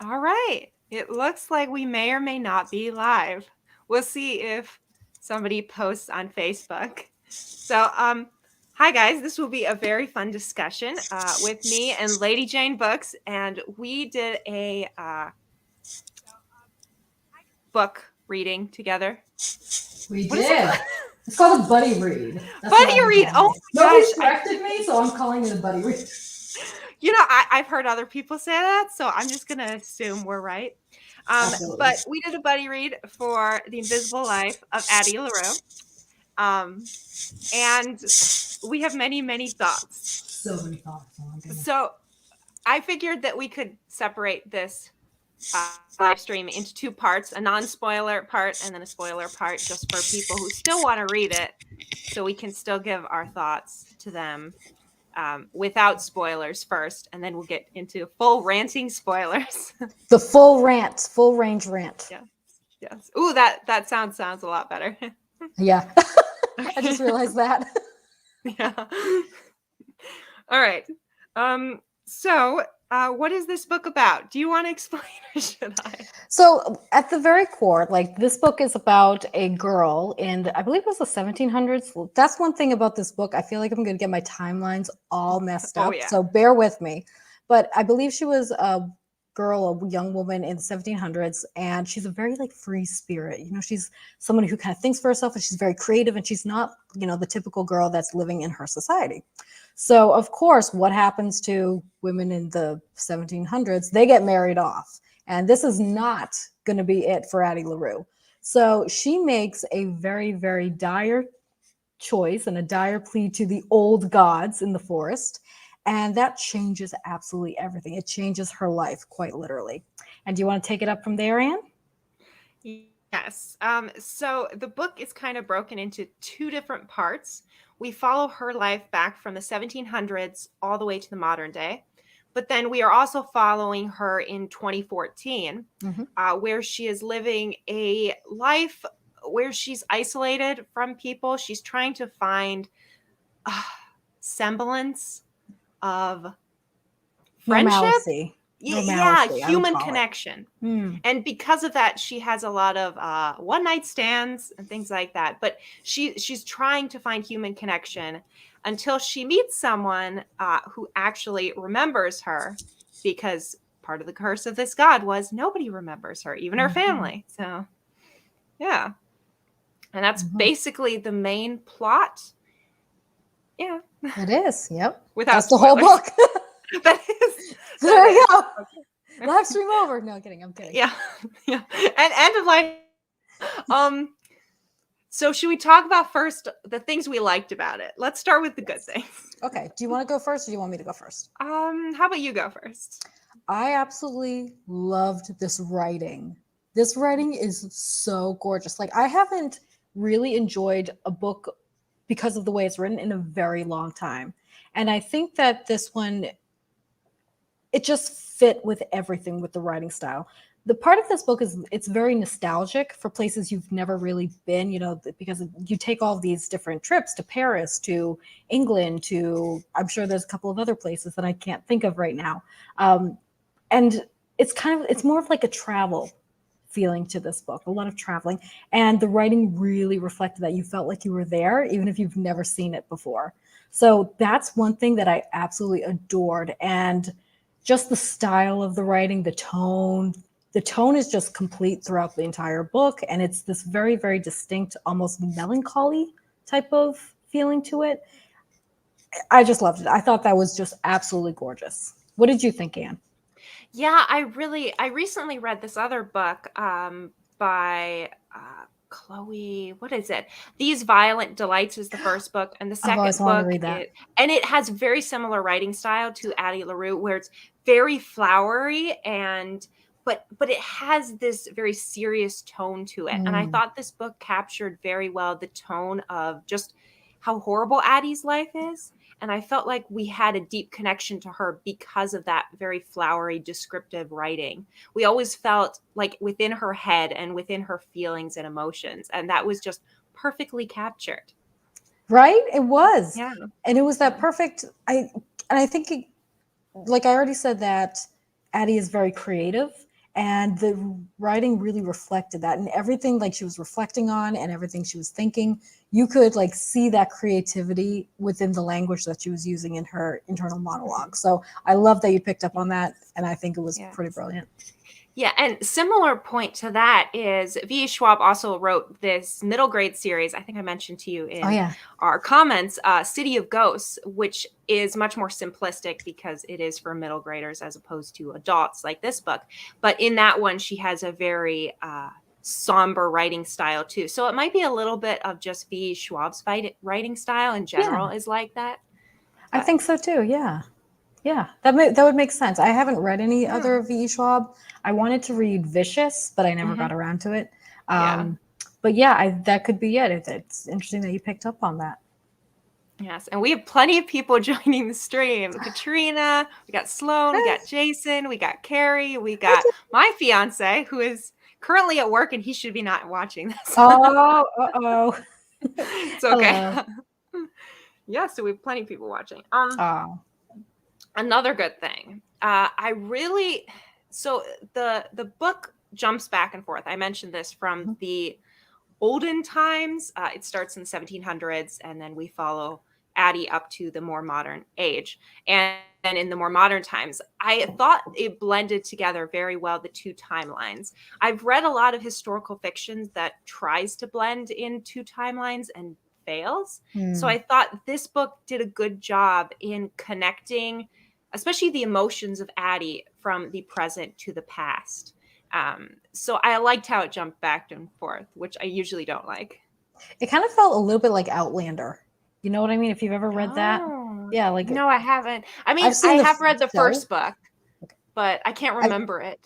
All right. It looks like we may or may not be live. We'll see if somebody posts on Facebook. So, hi guys. This will be a very fun discussion with me and Lady Jane Books, and we did a book reading together. We did. It's called a buddy read. That's Buddy read. Oh my Nobody's gosh. corrected me, so I'm calling it a buddy read. I've heard other people say that, so I'm just going to assume we're right. But we did a buddy read for The Invisible Life of Addie Larue. And we have many, many thoughts. So many thoughts. Oh my goodness. So I figured that we could separate this live stream into two parts, a non-spoiler part and then a spoiler part, just for people who still want to read it, so we can still give our thoughts to them without spoilers first, and then we'll get into full ranting spoilers. The full rant, full range rant. Yeah. Yes. Ooh, that sounds a lot better. Yeah. I just realized that. Yeah. All right. So what is this book about? Do you want to explain, or should I? So at the very core, like, this book is about a girl in, I believe it was the 1700s. That's one thing about this book. I feel like I'm going to get my timelines all messed up. Yeah. So bear with me. But I believe she was a girl, a young woman in the 1700s, and she's a very free spirit. She's someone who kind of thinks for herself, and she's very creative, and she's not, the typical girl that's living in her society. So, of course, what happens to women in the 1700s? They get married off. And this is not going to be it for Addie Larue. So she makes a very, very dire choice and a dire plea to the old gods in the forest. And that changes absolutely everything. It changes her life, quite literally. And do you want to take it up from there, Anne? Yes. So the book is kind of broken into two different parts. We follow her life back from the 1700s all the way to the modern day. But then we are also following her in 2014, where she is living a life where she's isolated from people. She's trying to find a semblance of friendship. Normalcy. Yeah, human connection. And because of that, she has a lot of one-night stands and things like that. But she's trying to find human connection until she meets someone who actually remembers her, because part of the curse of this god was nobody remembers her, even her family. So, yeah. And that's basically the main plot. Yeah. It is, yep. Without that's the whole book. That is. There we go. Live stream over. No, kidding. I'm kidding. Yeah. Yeah. And end of life. So should we talk about first the things we liked about it? Let's start with the good things. Okay. Do you want to go first, or do you want me to go first? How about you go first? I absolutely loved this writing. This writing is so gorgeous. I haven't really enjoyed a book because of the way it's written in a very long time. And I think that this one, it just fit with everything with the writing style. The part of this book is it's very nostalgic for places you've never really been, because you take all these different trips to Paris, to England, to, I'm sure there's a couple of other places that I can't think of right now. And it's more of like a travel feeling to this book, a lot of traveling. And the writing really reflected that. You felt like you were there, even if you've never seen it before. So that's one thing that I absolutely adored. And just the style of the writing, the tone is just complete throughout the entire book. And it's this very, very distinct, almost melancholy type of feeling to it. I just loved it. I thought that was just absolutely gorgeous. What did you think, Anne? Yeah, I recently read this other book by Chloe, what is it? These Violent Delights is the first book, and the second book, and it has very similar writing style to Addie Larue, where it's very flowery but it has this very serious tone to it. And I thought this book captured very well the tone of just how horrible Addie's life is. And I felt like we had a deep connection to her because of that very flowery, descriptive writing. We always felt like within her head and within her feelings and emotions. And that was just perfectly captured. Right? It was. Yeah. And it was that perfect. I think, like I already said, that Addie is very creative. And the writing really reflected that, and everything like she was reflecting on and everything she was thinking, you could like see that creativity within the language that she was using in her internal monologue. So I love that you picked up on that, and I think it was pretty brilliant. Yeah, and similar point to that is V. Schwab also wrote this middle grade series, I think I mentioned to you in our comments, City of Ghosts, which is much more simplistic because it is for middle graders as opposed to adults like this book. But in that one, she has a very somber writing style too. So it might be a little bit of just V. Schwab's writing style in general is like that. But I think so too, yeah. Yeah, that would make sense. I haven't read any other V. Schwab. I wanted to read Vicious, but I never got around to it. But yeah, that could be it. It's interesting that you picked up on that. Yes, and we have plenty of people joining the stream. Katrina, we got Sloan, we got Jason, we got Carrie, we got my fiance who is currently at work, and he should be not watching this. Oh, it's okay. Yeah, so we have plenty of people watching. Another good thing. So the book jumps back and forth. I mentioned this from the olden times. It starts in the 1700s, and then we follow Addie up to the more modern age. And in the more modern times, I thought it blended together very well, the two timelines. I've read a lot of historical fiction that tries to blend in two timelines and fails. So I thought this book did a good job in connecting, especially the emotions of Addie from the present to the past. So I liked how it jumped back and forth, which I usually don't like. It kind of felt a little bit like Outlander. You know what I mean? If you've ever read that. Yeah, like no, I haven't. I mean, I have read the first book, but I can't remember it.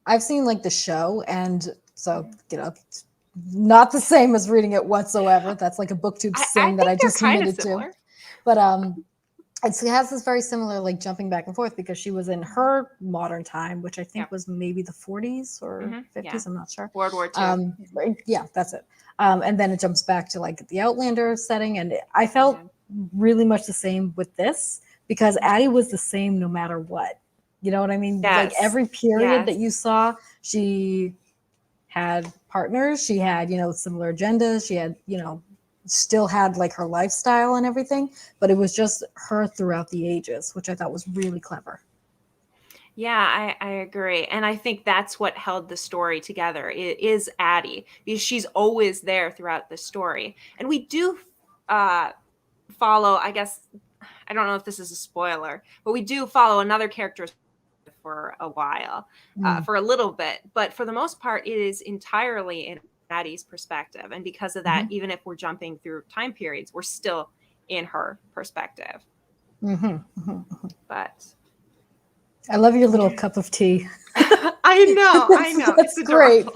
I've seen like the show, and so it's not the same as reading it whatsoever. That's like a booktube thing that I just committed to. But it has this very similar like jumping back and forth because she was in her modern time, which I think was maybe the 40s or 50s. I'm not sure. World War II. Yeah, that's it. And then it jumps back to like the Outlander setting. And I felt really much the same with this because Addie was the same no matter what. You know what I mean? Like every period that you saw, she had partners. She had, similar agendas. She had, still had like her lifestyle and everything, but it was just her throughout the ages, which I thought was really clever. Yeah, I agree. And I think that's what held the story together. It is Addie, because she's always there throughout the story. And we do follow, I guess, I don't know if this is a spoiler, but we do follow another character for a while, for a little bit. But for the most part, it is entirely in Addie's perspective. And because of that, even if we're jumping through time periods, we're still in her perspective. But I love your little cup of tea. I know. That's great.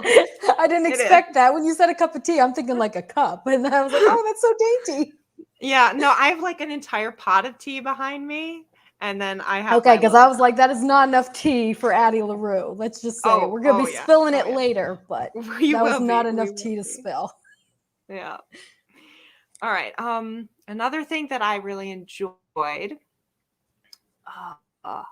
I didn't expect that. When you said a cup of tea, I'm thinking like a cup. And I was like, oh, that's so dainty. Yeah, no, I have like an entire pot of tea behind me. And then I have okay, because I was like, that is not enough tea for Addie Larue. Let's just say we're gonna be spilling it later, but that was not enough tea to spill. Yeah. All right. Another thing that I really enjoyed. I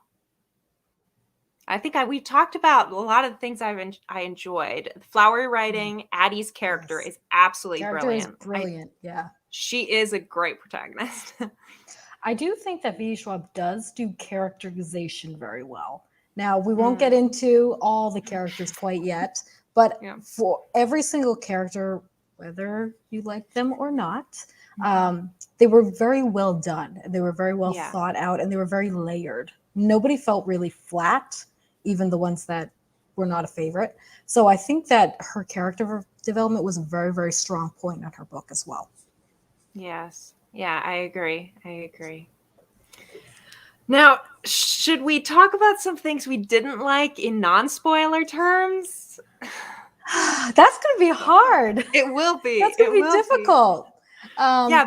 think we talked about a lot of the things I enjoyed. Flowery Writing, Addie's character is absolutely brilliant. Is brilliant, yeah. She is a great protagonist. I do think that V. Schwab does do characterization very well. Now, we won't get into all the characters quite yet, but for every single character, whether you like them or not, they were very well done. They were very well thought out, and they were very layered. Nobody felt really flat, even the ones that were not a favorite. So I think that her character development was a very, very strong point in her book as well. Yes. Yeah, I agree. Now, should we talk about some things we didn't like in non-spoiler terms? That's going to be hard. It will be. That's going to be difficult.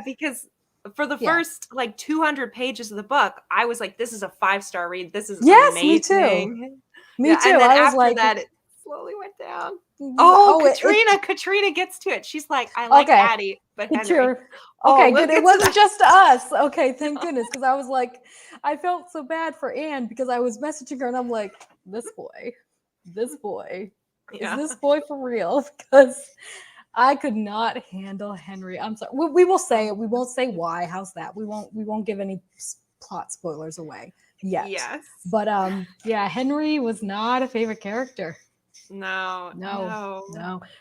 Because for the first 200 pages of the book, I was like, this is a 5-star read. This is amazing. Me too. Me too. And then I was after like, that, it slowly went down. Katrina. Katrina gets to it. She's like, I like Addie, but Henry. Okay, good. It wasn't just us. Okay, thank goodness. Because I was like, I felt so bad for Anne because I was messaging her and I'm like, this boy. this boy. Yeah. Is this boy for real? Because I could not handle Henry. I'm sorry. We will say it. We won't say why. How's that? We won't give any plot spoilers away yet. Yes. But yeah, Henry was not a favorite character. No.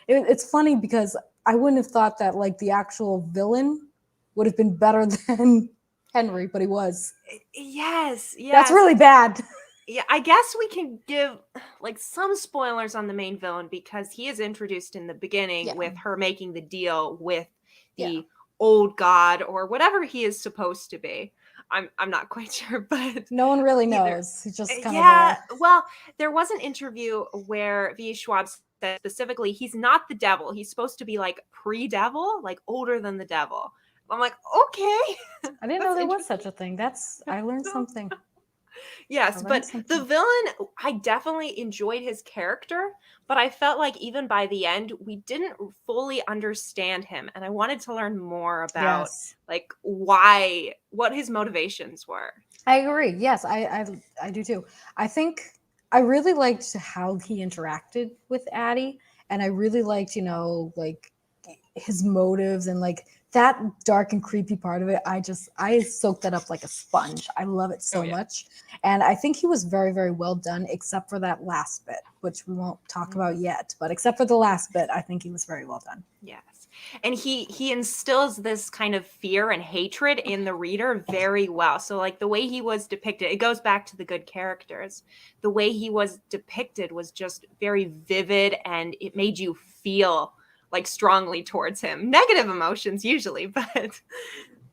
It's funny because I wouldn't have thought that like the actual villain would have been better than Henry, but he was. Yes. That's really bad. Yeah, I guess we can give like some spoilers on the main villain because he is introduced in the beginning with her making the deal with the old god or whatever he is supposed to be. I'm not quite sure, but no one really knows. He's just kind of there. Well, there was an interview where V. Schwab said specifically he's not the devil. He's supposed to be like pre-devil, like older than the devil. I'm like, okay. I didn't know there was such a thing. I learned something. Yes, but the villain, I definitely enjoyed his character, but I felt like even by the end, we didn't fully understand him. And I wanted to learn more about like what his motivations were. I agree. Yes, I do too. I think I really liked how he interacted with Addie. And I really liked, like his motives and like that dark and creepy part of it. I soaked that up like a sponge. I love it so much. And I think he was very, very well done, except for that last bit, which we won't talk about yet. But except for the last bit, I think he was very well done. Yes. And he instills this kind of fear and hatred in the reader very well. So like the way he was depicted, it goes back to the good characters. The way he was depicted was just very vivid and it made you feel like strongly towards him. Negative emotions usually, but but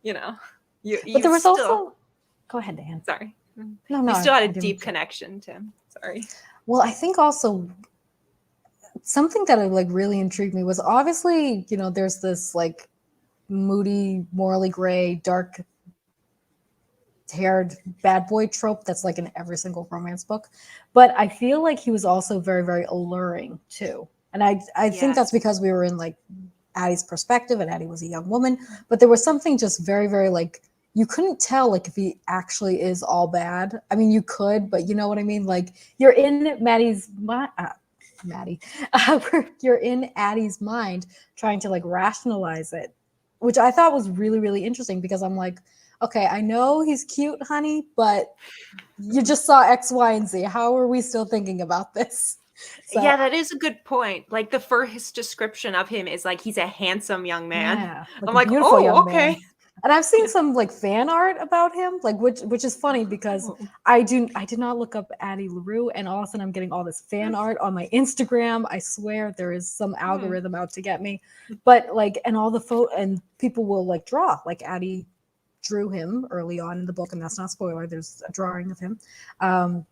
there was still... also go ahead, Dan. Sorry. No, you still had a deep connection to him. Sorry. Well, I think also something that like really intrigued me was obviously, there's this like moody, morally gray, dark haired bad boy trope that's like in every single romance book. But I feel like he was also very, very alluring too. And I think that's because we were in like Addie's perspective and Addie was a young woman, but there was something just very, very like, you couldn't tell like if he actually is all bad. I mean, you could, but you know what I mean? Like you're in you're in Addie's mind trying to like rationalize it, which I thought was really, really interesting because I'm like, okay, I know he's cute, honey, but you just saw X, Y, and Z. How are we still thinking about this? So, yeah, that is a good point. Like the first description of him is like he's a handsome young man. Yeah, I'm like, oh, okay. Man. And I've seen some like fan art about him, like which is funny because I did not look up Addie Larue, and all of a sudden I'm getting all this fan art on my Instagram. I swear there is some algorithm out to get me. But like, and all the and people will like draw, like Addie drew him early on in the book, and that's not a spoiler. There's a drawing of him, and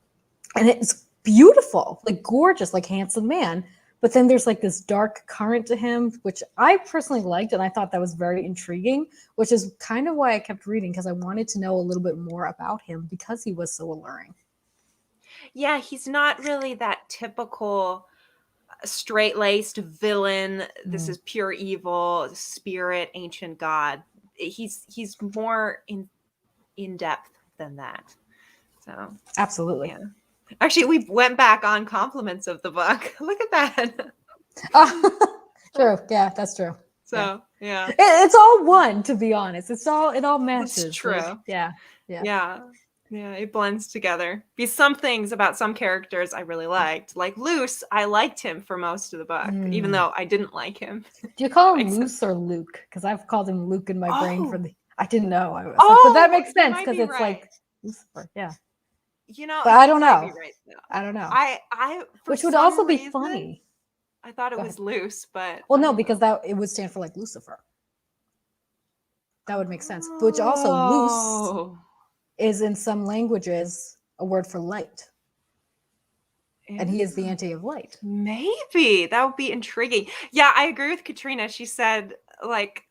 it's beautiful, like gorgeous, like handsome man. But then there's like this dark current to him, which I personally liked, and I thought that was very intriguing, which is kind of why I kept reading, because I wanted to know a little bit more about him because he was so alluring. Yeah, he's not really that typical straight-laced villain. This is pure evil, spirit, ancient god. He's more in depth than that. So absolutely. Yeah. Actually, we went back on compliments of the book. Look at that. True. Yeah, that's true. So, yeah. It's all one, to be honest. It all matches. It's true. Like, yeah. It blends together. Some things about some characters I really liked. Like Luce, I liked him for most of the book, even though I didn't like him. Do you call him Luce or Luke? Because I've called him Luke in my brain for the... I didn't know. I was like, but that makes sense because it's like Lucifer. Yeah. But I don't know. Right, I don't know. I which would also be funny. I thought it was loose, but no, because it would stand for like Lucifer. That would make sense. Which also loose is in some languages a word for light. And he is the anti of light. Maybe that would be intriguing. Yeah, I agree with Katrina. She said like,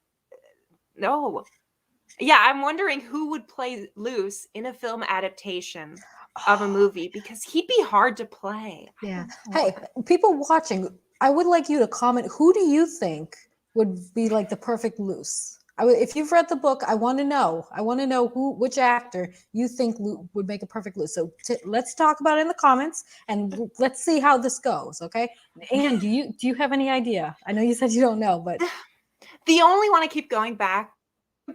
no. Yeah, I'm wondering who would play Luce in a film adaptation of a movie, because he'd be hard to play. Yeah. Hey, people watching, I would like you to comment, who do you think would be like the perfect Luce? If you've read the book, I want to know. I want to know which actor you think would make a perfect Luke. So let's talk about it in the comments, and let's see how this goes. Okay. Anne, do you have any idea? I know you said you don't know, but the only one I keep going back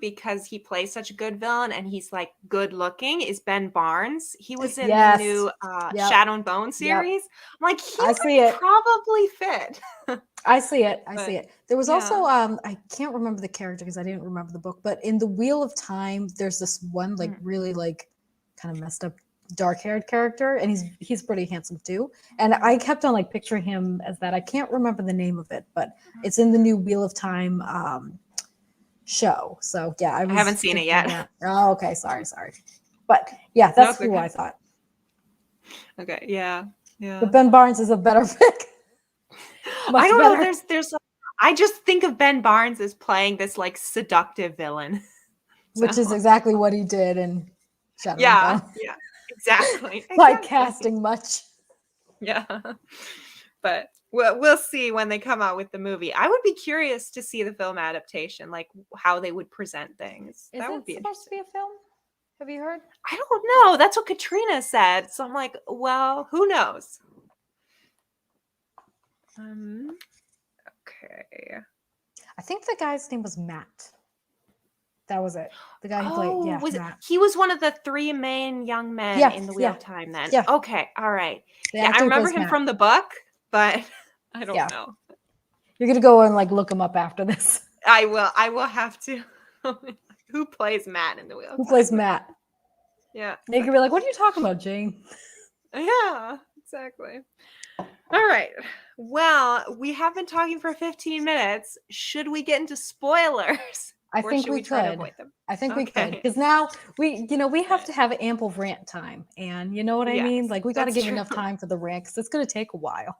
because he plays such a good villain and he's like good looking is Ben Barnes. He was in the new Shadow and Bone series. I'm like, he would probably fit. I see it. See it. There was also I can't remember the character because I didn't remember the book, but in the Wheel of Time, there's this one like really like kind of messed up dark-haired character, and he's pretty handsome too. And I kept on like picturing him as that. I can't remember the name of it, but it's in the new Wheel of Time show. So yeah, I haven't seen it yet. Oh, okay. Sorry. But yeah, that's who I thought. Okay. Yeah. But Ben Barnes is a better pick. I don't know. There's. I just think of Ben Barnes as playing this like seductive villain, which is exactly what he did in Shadow and Bone. Yeah, exactly. Like casting much. Yeah, but we'll see when they come out with the movie. I would be curious to see the film adaptation, like how they would present things. That would be supposed to be a film. Have you heard? I don't know. That's what Katrina said. So I'm like, well, who knows? Okay. I think the guy's name was Matt. That was it. The guy who played, Matt. He was one of the three main young men in the Wheel of Time then. Yeah. Okay. All right. I remember him from the book, but I don't know. You're going to go and like look him up after this. I will have to. Who plays Matt in the Wheel of Time? Who plays Matt? Yeah. They could be like, what are you talking about, Jane? Yeah, exactly. All right. Well, we have been talking for 15 minutes. Should we get into spoilers? I think we could. I think we could, because now we have to have ample rant time, and you know what I mean. Like we got to give enough time for the rant because it's going to take a while.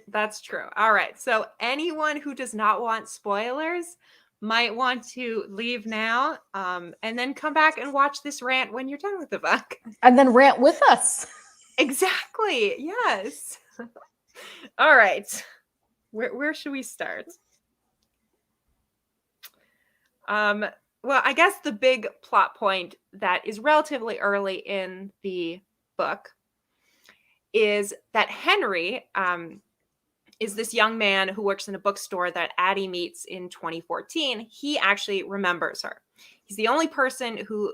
That's true. All right. So anyone who does not want spoilers might want to leave now, and then come back and watch this rant when you're done with the book, and then rant with us. Exactly. Yes. All right. Where should we start? Well, I guess the big plot point that is relatively early in the book is that Henry is this young man who works in a bookstore that Addie meets in 2014. He actually remembers her. He's the only person who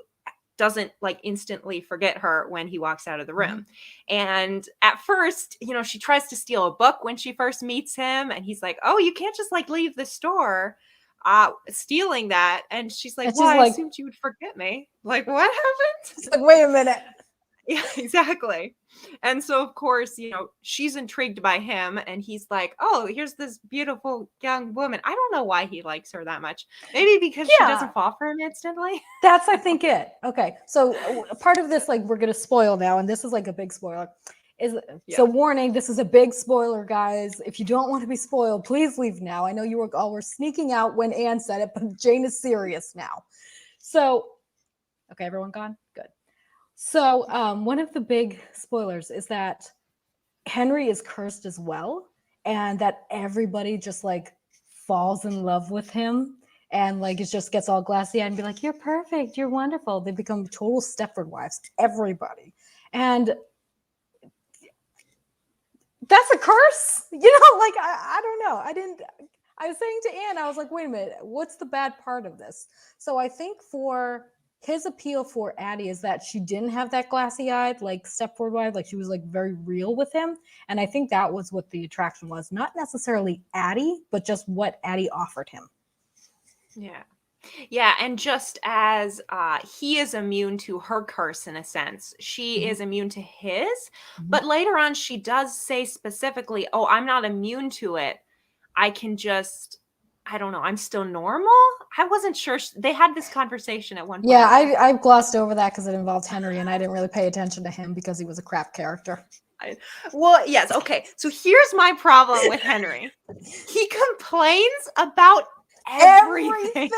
doesn't like instantly forget her when he walks out of the room. And at first, she tries to steal a book when she first meets him. And he's like, oh, you can't just like leave the store stealing that. And she's like, well, I assumed you would forget me. Like, what happened? It's like, wait a minute. Yeah, exactly. And so, of course, she's intrigued by him, and he's like, oh, here's this beautiful young woman. I don't know why he likes her that much. Maybe because she doesn't fall for him instantly. That's, I think, it. Okay. So part of this, like, we're going to spoil now, and this is like a big spoiler. So warning, this is a big spoiler, guys. If you don't want to be spoiled, please leave now. I know you all were sneaking out when Anne said it, but Jane is serious now. So, okay, everyone gone? Good. So one of the big spoilers is that Henry is cursed as well, and that everybody just like falls in love with him, and like it just gets all glassy-eyed and be like, you're perfect, you're wonderful. They become total Stepford wives, everybody. And that's a curse, like I don't know. I was saying to Anne, I was like, wait a minute, what's the bad part of this? So I think for his appeal for Addie is that she didn't have that glassy-eyed, like Stepford wife, like she was like very real with him. And I think that was what the attraction was, not necessarily Addie, but just what Addie offered him. Yeah. Yeah, and just as he is immune to her curse in a sense, she is immune to his. But later on, she does say specifically, oh, I'm not immune to it. I can just, I don't know, I'm still normal? I wasn't sure. They had this conversation at one point. Yeah, I glossed over that because it involved Henry, and I didn't really pay attention to him because he was a crap character. Well, yes, okay. So here's my problem with Henry. He complains about everything.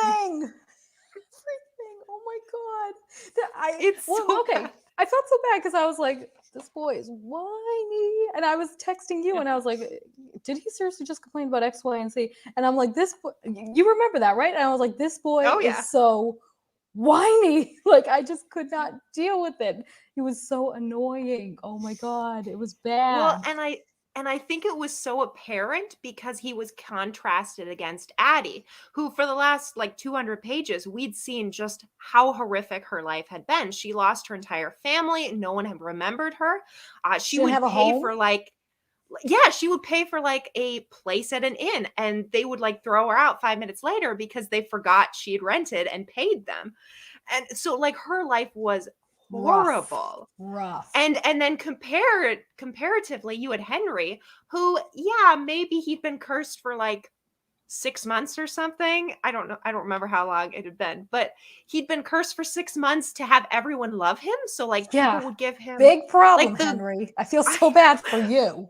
Oh my god! Okay. I felt so bad because I was like, this boy is whiny. And I was texting you and I was like, did he seriously just complain about X, Y, and Z? And I'm like, this boy, you remember that, right? And I was like, this boy is so whiny. Like, I just could not deal with it. He was so annoying. Oh my God, it was bad. Well, and I think it was so apparent because he was contrasted against Addie, who for the last like 200 pages, we'd seen just how horrific her life had been. She lost her entire family. No one had remembered her. She would pay for she would pay for like a place at an inn, and they would like throw her out 5 minutes later because they forgot she had rented and paid them. And so like her life was horrible. Rough. And then comparatively, you had Henry, who, maybe he'd been cursed for like 6 months or something. I don't know. I don't remember how long it had been, but he'd been cursed for 6 months to have everyone love him. So like people would give him big problem, like Henry. I feel so bad for you.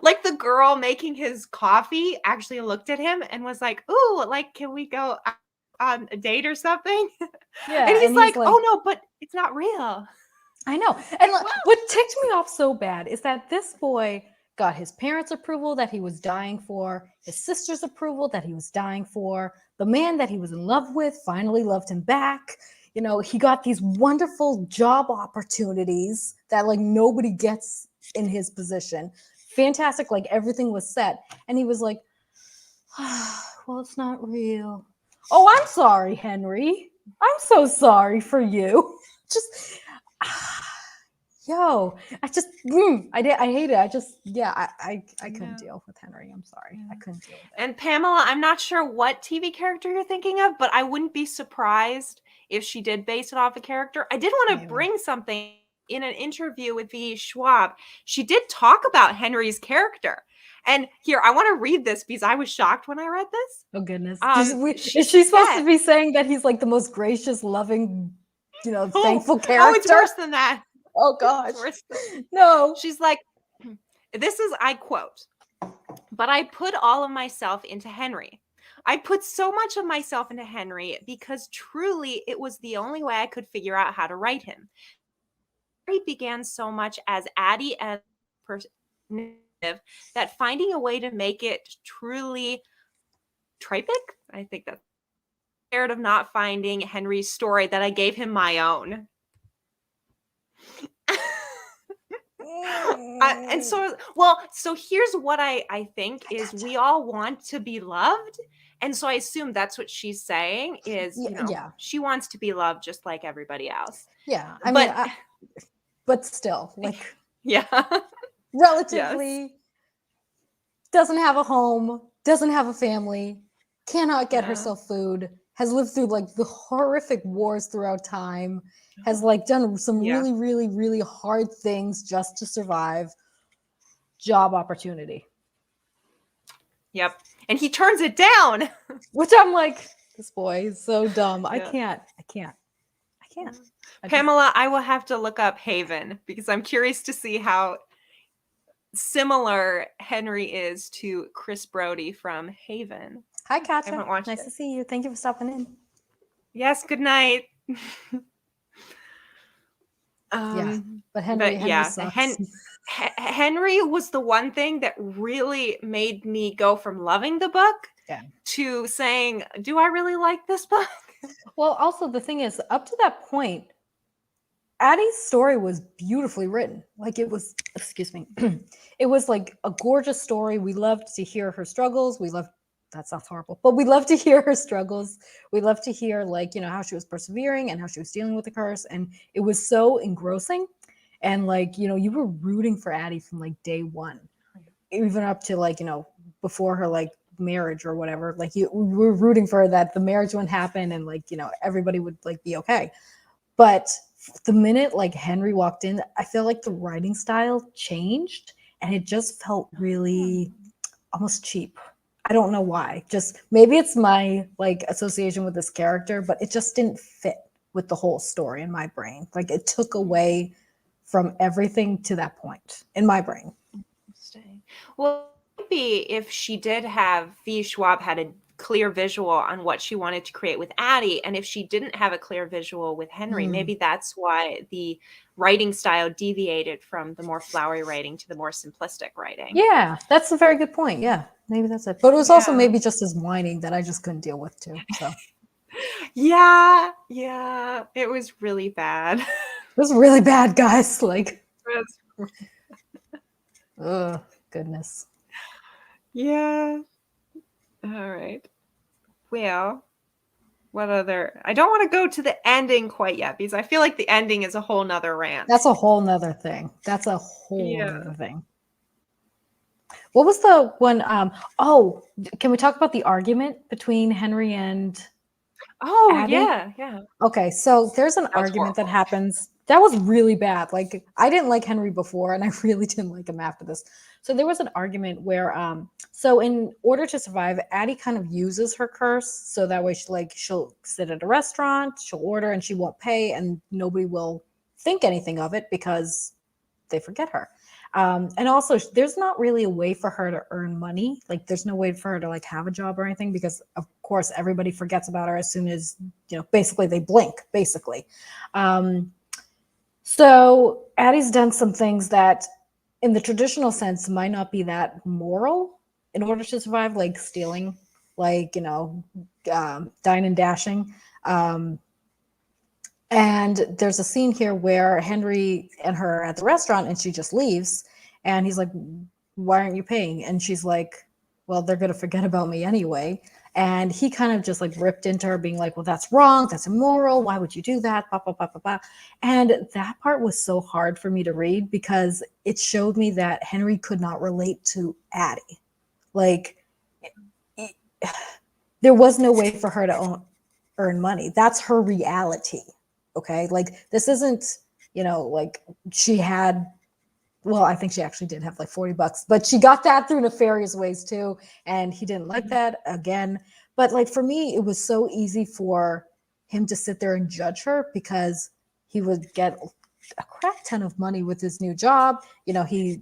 Like the girl making his coffee actually looked at him and was like, "Ooh, like, can we go on a date or something?" Yeah, and he's like, "Oh no, but it's not real." I know. And what ticked me off so bad is that this boy got his parents' approval that he was dying for, his sister's approval that he was dying for, the man that he was in love with finally loved him back. You know, he got these wonderful job opportunities that like nobody gets in his position. Fantastic, like everything was set. And he was like, well, it's not real. Oh, I'm sorry, Henry. I'm so sorry for you. Just I just I hate it. I couldn't deal with Henry. I'm sorry. I couldn't deal with it. And Pamela, I'm not sure what TV character you're thinking of, but I wouldn't be surprised if she did base it off a character. I did want to bring something in an interview with V. Schwab. She did talk about Henry's character. And here, I want to read this because I was shocked when I read this. Oh, goodness. Is she supposed to be saying that he's like the most gracious, loving, thankful character? Oh, it's worse than that. Oh, gosh. No. She's like, this is, I quote, "But I put all of myself into Henry. I put so much of myself into Henry because truly it was the only way I could figure out how to write him. Henry began so much as Addie and that finding a way to make it truly tragic, I think that's scared of not finding Henry's story that I gave him my own." And so here's what I think is we all want to be loved. And so I assume that's what she's saying is, she wants to be loved just like everybody else. Yeah. I mean, but still, like, relatively doesn't have a home, doesn't have a family, cannot get herself food, has lived through like the horrific wars throughout time, has like done some really, really, really hard things just to survive. Job opportunity. Yep. And he turns it down. Which I'm like, this boy is so dumb. I can't. Pamela, I will have to look up Haven because I'm curious to see how similar Henry is to Chris Brody from Haven. Hi, Katja. Nice to see you. Thank you for stopping in. Yes, good night. But Henry sucks. Henry was the one thing that really made me go from loving the book to saying, do I really like this book? Well, also the thing is, up to that point, Addie's story was beautifully written. Like it was, it was like a gorgeous story. We loved to hear her struggles. That sounds horrible, but we love to hear her struggles. We love to hear like, how she was persevering and how she was dealing with the curse. And it was so engrossing. And like, you were rooting for Addie from like day one, even up to like, before her like marriage or whatever. Like we were rooting for her that the marriage wouldn't happen and like, everybody would like be okay. But the minute like Henry walked in, I feel like the writing style changed and it just felt really almost cheap. I don't know why. Just maybe it's my like association with this character, but it just didn't fit with the whole story in my brain. Like it took away from everything to that point in my brain. Interesting. Well, maybe if she did have V. Schwab had a clear visual on what she wanted to create with Addie. And if she didn't have a clear visual with Henry, maybe that's why the writing style deviated from the more flowery writing to the more simplistic writing. Yeah, that's a very good point. Yeah, maybe that's it. But it was also maybe just his whining that I just couldn't deal with too. So yeah, it was really bad. It was really bad, guys. Like, oh goodness. Yeah. All right. Well, what other? I don't want to go to the ending quite yet because I feel like the ending is a whole nother rant. That's a whole nother thing. That's a whole nother thing. What was the one? Oh, can we talk about the argument between Henry and Addie? Yeah. Okay, so there's an argument that happens. That was really bad. Like, I didn't like Henry before, and I really didn't like him after this. So there was an argument where, so in order to survive, Addie kind of uses her curse, so that way she'll sit at a restaurant, she'll order, and she won't pay, and nobody will think anything of it because they forget her. And also, there's not really a way for her to earn money. Like, there's no way for her to like have a job or anything because, of course, everybody forgets about her as soon as, basically they blink, basically. So Addie's done some things that, in the traditional sense, might not be that moral in order to survive, like stealing, like, dine and dashing. And there's a scene here where Henry and her are at the restaurant and she just leaves. And he's like, why aren't you paying? And she's like, well, they're going to forget about me anyway. And he kind of just like ripped into her being like, well, that's wrong. That's immoral. Why would you do that? Blah, blah, blah, blah, blah. And that part was so hard for me to read because it showed me that Henry could not relate to Addie. Like, there was no way for her to earn money. That's her reality. Okay, like this isn't, like she had, well, I think she actually did have like $40, but she got that through nefarious ways too. And he didn't like that again. But like for me, it was so easy for him to sit there and judge her because he would get a crap ton of money with his new job. He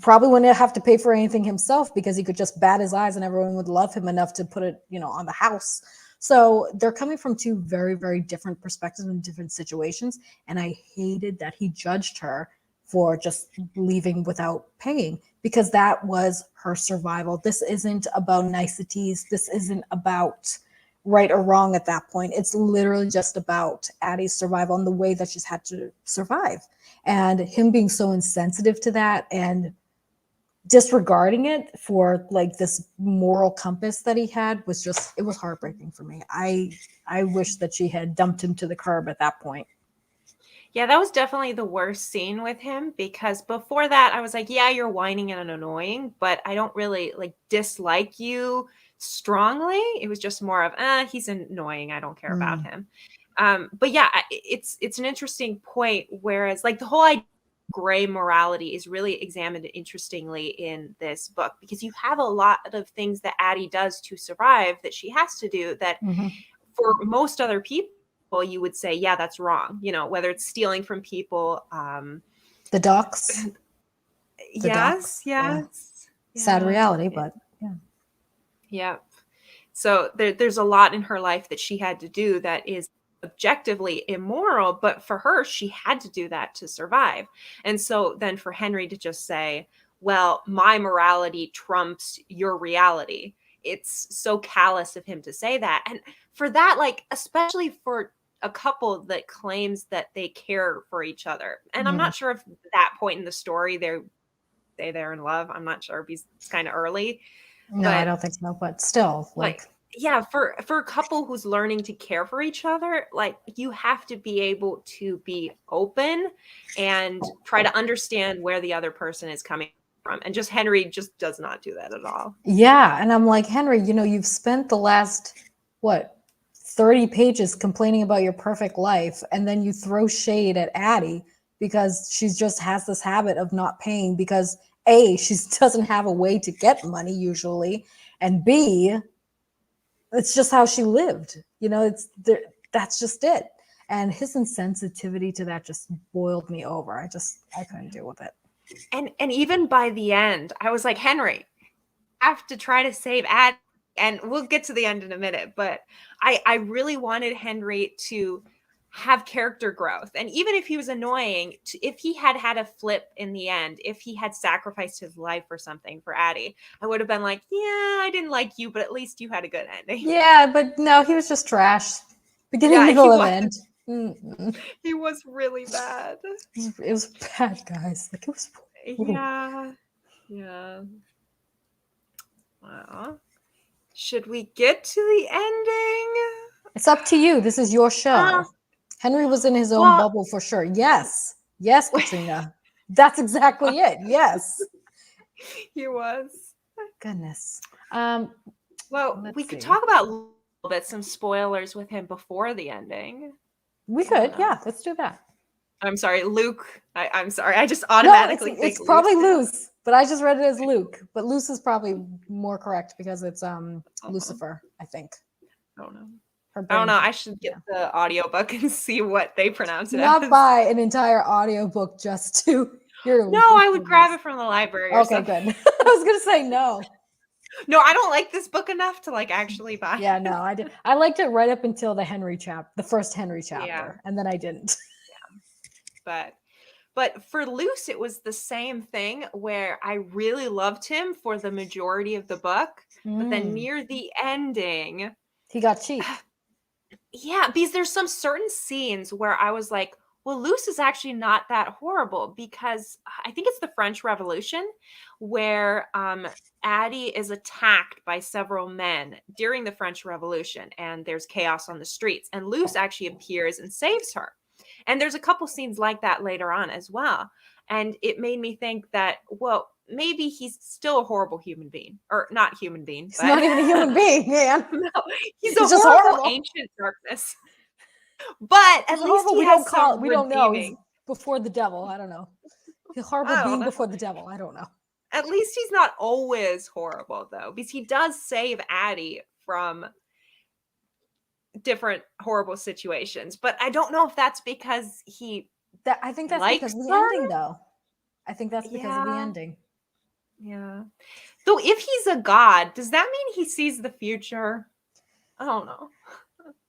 probably wouldn't have to pay for anything himself because he could just bat his eyes and everyone would love him enough to put it, on the house. So they're coming from two very, very different perspectives and different situations. And I hated that he judged her for just leaving without paying because that was her survival. This isn't about niceties. This isn't about right or wrong at that point. It's literally just about Addie's survival and the way that she's had to survive. And him being so insensitive to that and disregarding it for like this moral compass that he had it was heartbreaking for me. I wish that she had dumped him to the curb at that point. Yeah, that was definitely the worst scene with him because before that I was like, yeah, you're whining and annoying, but I don't really like dislike you strongly. It was just more of, he's annoying. I don't care about him. But yeah, it's an interesting point. Whereas like the whole idea gray morality is really examined interestingly in this book because you have a lot of things that Addie does to survive that she has to do that for most other people you would say, yeah, that's wrong. Whether it's stealing from people, the docs. Yes. Sad reality, but yeah. So there's a lot in her life that she had to do that is objectively immoral, but for her, she had to do that to survive. And so then for Henry to just say, well, my morality trumps your reality. It's so callous of him to say that. And for that, like, especially for a couple that claims that they care for each other. And I'm not sure if that point in the story, they're in love. I'm not sure if it's kind of early. No, I don't think so, but still like yeah, for a couple who's learning to care for each other, like you have to be able to be open and try to understand where the other person is coming from. And just Henry just does not do that at all. Yeah. And I'm like, Henry, you've spent the last, 30 pages complaining about your perfect life. And then you throw shade at Addie because she just has this habit of not paying because A, she doesn't have a way to get money usually. And B, it's just how she lived. That's just it. And his insensitivity to that just boiled me over. I couldn't deal with it. And even by the end, I was like, Henry, I have to try to save Addie. and we'll get to the end in a minute, but I really wanted Henry to have character growth. And even if he was annoying, if he had had a flip in the end, if he had sacrificed his life or something for Addie, I would have been like, yeah, I didn't like you, but at least you had a good ending. Yeah, but no, he was just trash. Beginning, middle, and end. He was really bad. It was bad, guys. Like, it was. Yeah. Well, should we get to the ending? It's up to you. This is your show. Henry was in his own bubble for sure. Yes, Katrina. That's exactly it. Yes, he was. Goodness. Well, we could talk about a little bit, some spoilers with him before the ending. We could, yeah. Let's do that. I'm sorry, Luke. I'm sorry. I just automatically think it's probably Luce, but I just read it as Luke. But Luce is probably more correct because it's Lucifer, I think. I don't know. I should get the audiobook and see what they pronounce it as. Not buy an entire audiobook just to hear. No, I would grab it from the library. Okay, good. I was gonna say no. No, I don't like this book enough to like actually buy. Yeah, no, I did. I liked it right up until the first Henry chapter, and then I didn't. Yeah. But for Luce, it was the same thing where I really loved him for the majority of the book, but then near the ending, he got cheap. Yeah, because there's some certain scenes where I was like, well, Luce is actually not that horrible, because I think it's the French Revolution where Addie is attacked by several men during the French Revolution, and there's chaos on the streets, and Luce actually appears and saves her. And there's a couple scenes like that later on as well. And it made me think that, well, maybe he's still a horrible human being, or not human being. He's not even a human being, man. No, he's a horrible ancient darkness. But at least he has some we don't know. He's before the devil. I don't know. He's horrible being before the devil. I don't know. At least he's not always horrible, though, because he does save Addie from different horrible situations. But I don't know if that's because I think that's because of the ending, though. I think that's because of the ending. Yeah. Though if he's a god, does that mean he sees the future? I don't know.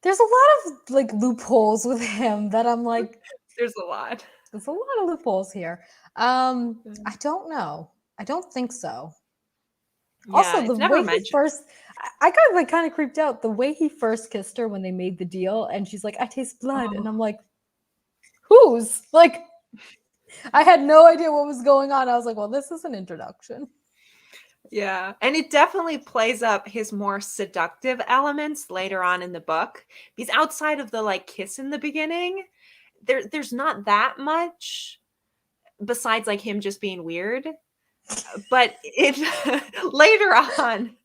There's a lot of like loopholes with him that I'm like. There's a lot of loopholes here. I don't know. I don't think so. Yeah, also, the way he first, I got like kind of creeped out the way he first kissed her when they made the deal, and she's like, "I taste blood," and I'm like, "Whose?" Like, I had no idea what was going on. I was like, "Well, this is an introduction." Yeah, and it definitely plays up his more seductive elements later on in the book. Because outside of the like kiss in the beginning, there's not that much besides like him just being weird. But it later on,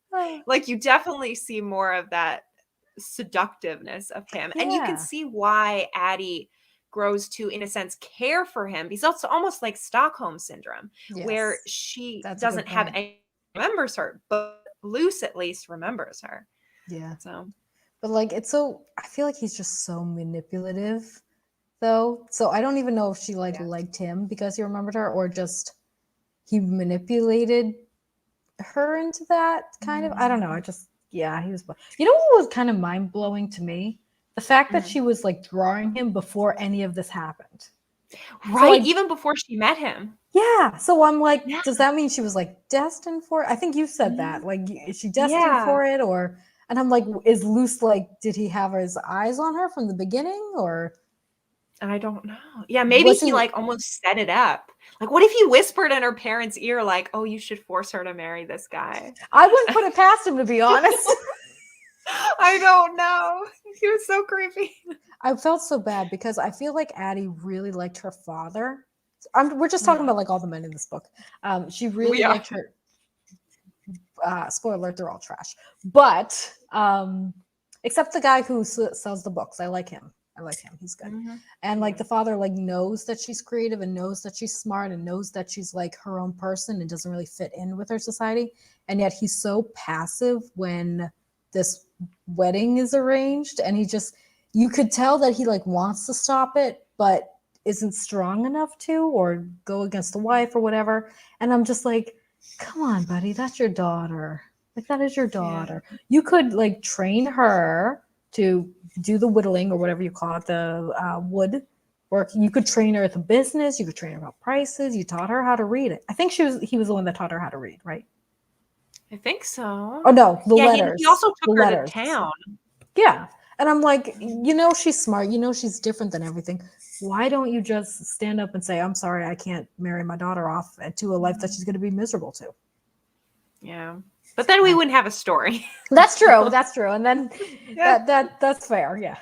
like you definitely see more of that seductiveness of him, and you can see why Addie grows to, in a sense, care for him. Because also almost like Stockholm syndrome, where she doesn't have any. Remembers her, but Luce at least remembers her. Yeah. But like it's so, I feel like he's just so manipulative, though. So I don't even know if she liked him because he remembered her, or just he manipulated her into that kind of. I don't know. He was. You know what was kind of mind blowing to me? The fact that she was like drawing him before any of this happened. Right, so, like, even before she met him. Yeah. So I'm like, does that mean she was like destined for it? I think you said that. Like, is she destined for it? Or, and I'm like, is Luce like, did he have his eyes on her from the beginning? Or I don't know. Yeah, maybe he like almost set it up. Like, what if he whispered in her parents' ear, like, oh, you should force her to marry this guy? I wouldn't put it past him, to be honest. I don't know. He was so creepy. I felt so bad because I feel like Addie really liked her father. We're just talking about like all the men in this book. She really liked her. Spoiler alert, they're all trash. But except the guy who sells the books. I like him. He's good. And like the father like knows that she's creative and knows that she's smart and knows that she's like her own person and doesn't really fit in with her society. And yet he's so passive when this wedding is arranged, and you could tell that he like wants to stop it, but isn't strong enough to, or go against the wife or whatever. And I'm just like, come on, buddy, that's your daughter. Like, that is your daughter. Yeah. You could like train her to do the whittling or whatever you call it, the wood work. You could train her at the business. You could train her about prices. You taught her how to read it. I think he was the one that taught her how to read, right? I think so. Oh no, the letters. He also took her to town. Yeah. And I'm like, she's smart. She's different than everything. Why don't you just stand up and say, I'm sorry, I can't marry my daughter off to a life that she's going to be miserable to? Yeah. But then we wouldn't have a story. That's true. That's true. And then that's fair. Yeah.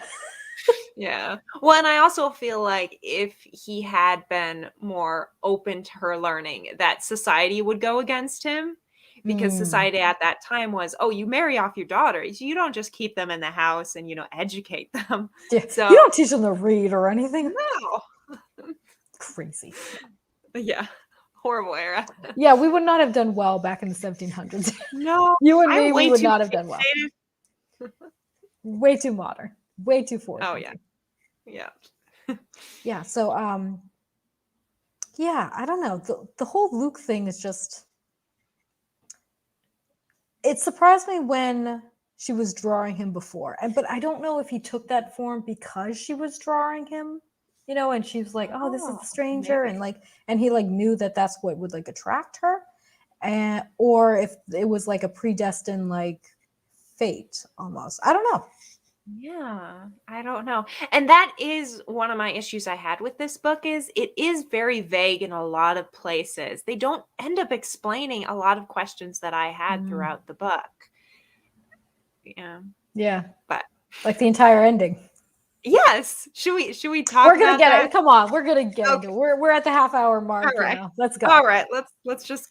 Yeah. Well, and I also feel like if he had been more open to her learning, that society would go against him. Because society at that time was, oh, you marry off your daughters. You don't just keep them in the house and, educate them. Yeah. So, you don't teach them to read or anything. No. Crazy. Yeah. Horrible era. Yeah, we would not have done well back in the 1700s. No. You and me, we would not have done well. Way too modern. Way too forward. Oh, yeah. Yeah. Yeah. So, yeah, I don't know. The whole Luke thing is just... It surprised me when she was drawing him before, but I don't know if he took that form because she was drawing him, and she was like, "Oh, this is the stranger," maybe. and he knew that that's what would attract her, or if it was a predestined fate almost. I don't know. Yeah, I don't know. And that is one of my issues I had with this book is it is very vague in a lot of places. They don't end up explaining a lot of questions that I had throughout the book. Yeah. Yeah. But the entire ending. Yes. Should we talk We're gonna about get that? it. Come on, we're gonna get into it. We're at the half-hour mark now. Let's go. All right, let's just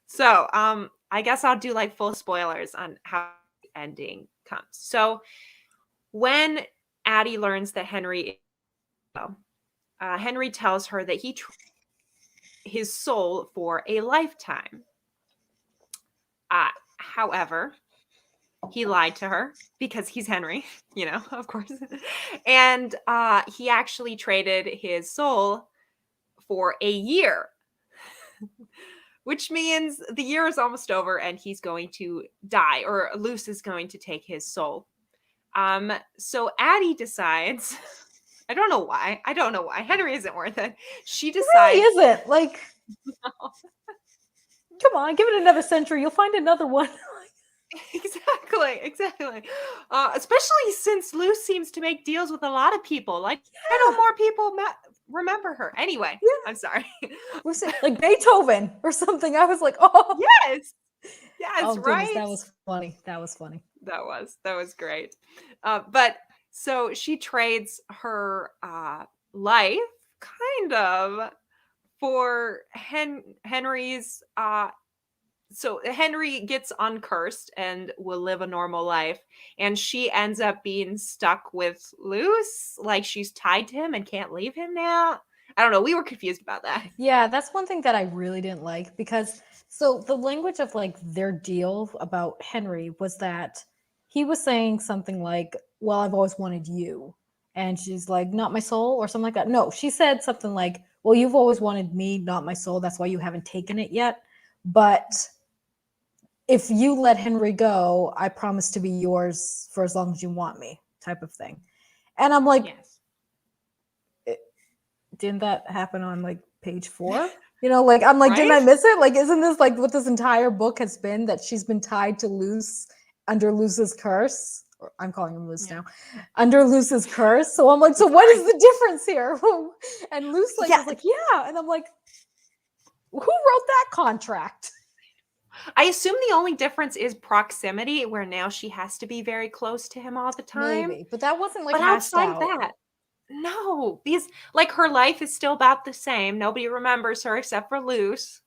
so I guess I'll do full spoilers on how the ending comes. So when Addie learns that Henry tells her that he his soul for a lifetime. However, he lied to her because he's Henry, of course. And he actually traded his soul for a year, which means the year is almost over and he's going to die, or Luce is going to take his soul. So Addie decides, I don't know why. Henry isn't worth it. She decides. It really isn't. No. Come on, give it another century. You'll find another one. Exactly. Especially since Luce seems to make deals with a lot of people. I know more people remember her. Anyway, yeah. I'm sorry. Beethoven or something. I was like, oh. Yes, oh, right. Goodness, that was funny. That was great. But so she trades her life kind of for Henry's so Henry gets uncursed and will live a normal life, and she ends up being stuck with Luce, she's tied to him and can't leave him now. I don't know. We were confused about that. Yeah, that's one thing that I really didn't like, because so the language of their deal about Henry was that he was saying something like, well, I've always wanted you. And she's like, not my soul, or something like that. No, she said something like, well, you've always wanted me, not my soul. That's why you haven't taken it yet. But if you let Henry go, I promise to be yours for as long as you want me, type of thing. And I'm like, yes. Didn't that happen on page 4? I'm like, right? Didn't I miss it? Isn't this what this entire book has been, that she's been tied to Luce under Luce's curse? I'm calling him Luce now. Under Luce's curse. So I'm like, so what is the difference here? And Luce is like, yeah. And I'm like, who wrote that contract? I assume the only difference is proximity, where now she has to be very close to him all the time. Maybe, but that wasn't but outside that. No, because her life is still about the same. Nobody remembers her except for Luce,